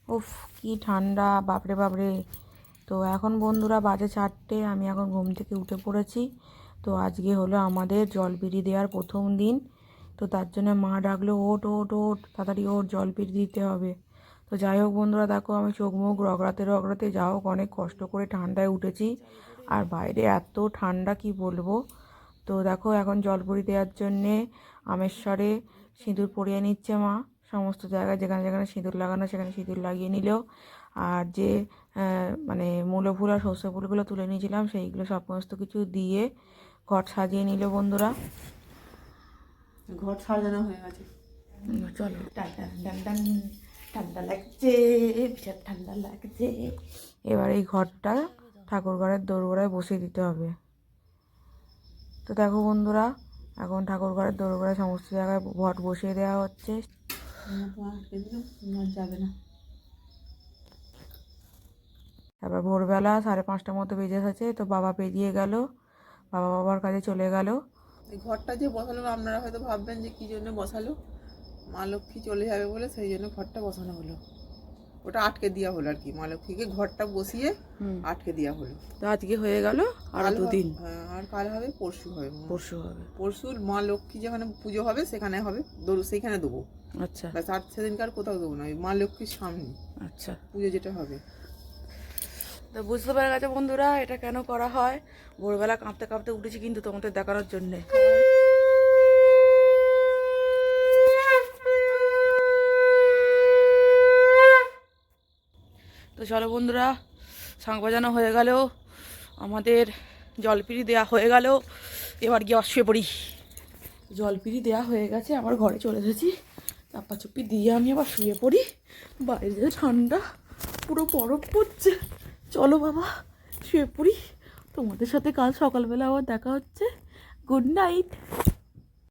উফ কি ঠান্ডা, বাপরে বাপরে। তো এখন বন্ধুরা বাজে 4টে, আমি এখন ঘুম থেকে উঠে পড়েছি। তো আজকে হলো আমাদের জলপিড়ি দেওয়ার প্রথম দিন। তো তার জন্য মা ডাকলো, ওঠ ওঠ ওঠ, তাড়াতাড়ি ওঠ, জলপিড়ি দিতে হবে। তো যাই হোক বন্ধুরা, দেখো আমি চোখ মুখ রগড়াতে রগড়াতে যা হোক অনেক কষ্ট করে ঠান্ডায় উঠেছি। আর বাইরে এত ঠান্ডা কি বলবো। তো দেখো এখন জলপিড়ি দেওয়ার জন্যে আমেশ্বরে সিঁদুর পরিয়ে নিচ্ছে মা। সমস্ত জায়গায় যেখানে যেখানে সিঁদুর লাগানো সেখানে সিঁদুর লাগিয়ে নিল। আর যে মানে মূলো ফুল আর সর্ষে ফুলগুলো তুলে নিয়েছিলাম সেইগুলো সমস্ত কিছু দিয়ে ঘর সাজিয়ে নিল বন্ধুরা। ঘর সাজানো হয়ে গেছে। চলো, টান টান টান টান, ঠান্ডা লাগছে, ভীষণ ঠান্ডা লাগছে। এবার এই ঘরটা ঠাকুর ঘরের দোরগোড়ায় বসিয়ে দিতে হবে। তো দেখো বন্ধুরা, এখন ঠাকুর ঘরের দোরগোড়ায় সমস্ত জায়গায় ঘট বসিয়ে দেওয়া হচ্ছে। যাবে না। তারপর ভোরবেলা 5:30টার মতো বেজে গেছে। তো বাবা বেরিয়ে গেল, বাবার কাজে চলে গেল। এই ঘরটা যে বসালো আপনারা হয়তো ভাববেন যে কী জন্য বসালো, মা লক্ষ্মী চলে যাবে বলে সেই জন্য ঘরটা বসানো হলো। ওটা আটকে দেওয়া হলো আর কি, মা লক্ষ্মীকে ঘরটা বসিয়ে আটকে দেওয়া হলো। তো আজকে হয়ে গেল আর 2 দিন। আর কাল হবে, পরশু হবে। পরশু হবে। পরশু মা লক্ষ্মী যেখানে পুজো হবে সেখানে হবে, সেইখানে দেবো। আচ্ছা ব্যাস, আর সেদিনকার কোথাও দেবো না, ওই মা লক্ষ্মীর সামনে আচ্ছা, পুজো যেটা হবে। তো বুঝতে পেরে গেছে বন্ধুরা এটা কেন করা হয়। ভোরবেলা কাঁপতে কাঁপতে উঠেছি কিন্তু তোমাদের দেখানোর জন্যে। তো চলো বন্ধুরা, শাঁখ বাজানো হয়ে গেল, আমাদের জলপিড়ি দেয়া হয়ে গেল। এবার গিয়ে শুয়ে পড়ি। জলপিড়ি দেয়া হয়ে গেছে, আবার ঘরে চলে এসেছি। চাপা চুপি দিয়ে আমি আবার শুয়ে পড়ি। বাইরে ঠান্ডা, পুরো বরফ পড়ছে। চলো বাবা শুয়ে পড়ি, তোমাদের সাথে কাল সকালবেলা আবার দেখা হচ্ছে। Good night.